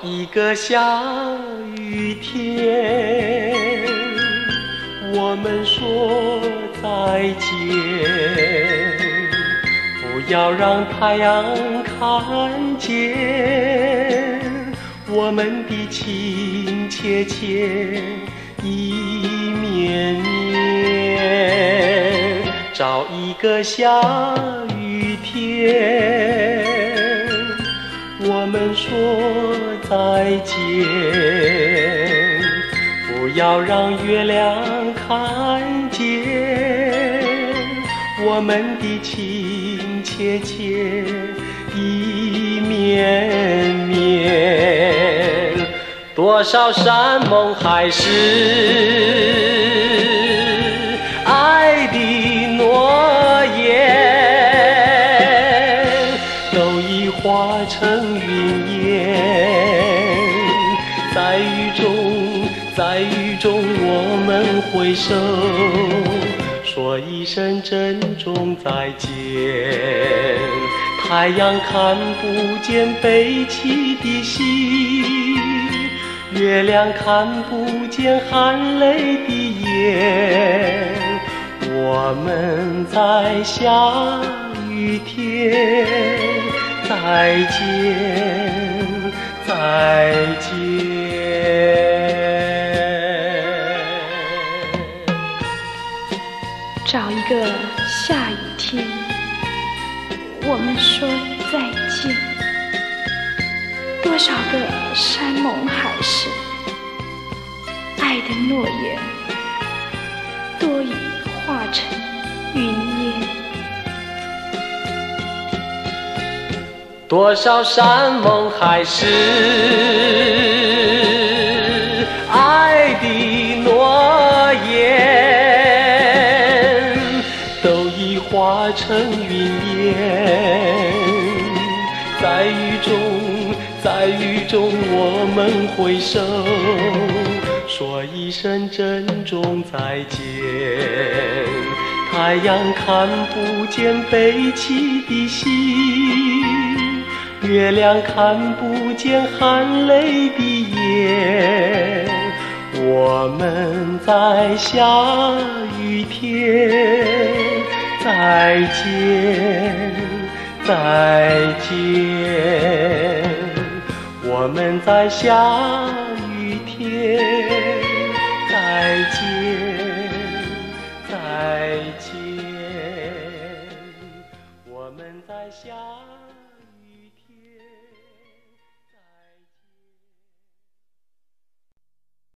一个下雨天，我们说再见，不要让太阳看见我们的情切切意绵绵。找一个下雨天，我们说再见，不要让月亮看见我们的情切切意绵绵。多少山盟海誓，爱的诺言都已化成云烟。在雨中我们挥手，说一声珍重再见。太阳看不见背起的心，月亮看不见含泪的眼。我们在下雨天再见，再见。找一个下雨天，我们说再见。多少个山盟海誓，爱的诺言多已化成云烟。多少山盟海誓，爱的诺言都已化成云烟。在雨中我们挥手，说一声珍重再见。太阳看不见背起的心，月亮看不见含泪的眼。我们在下雨天再见，再见。我们在下雨天再见，再见。我们在下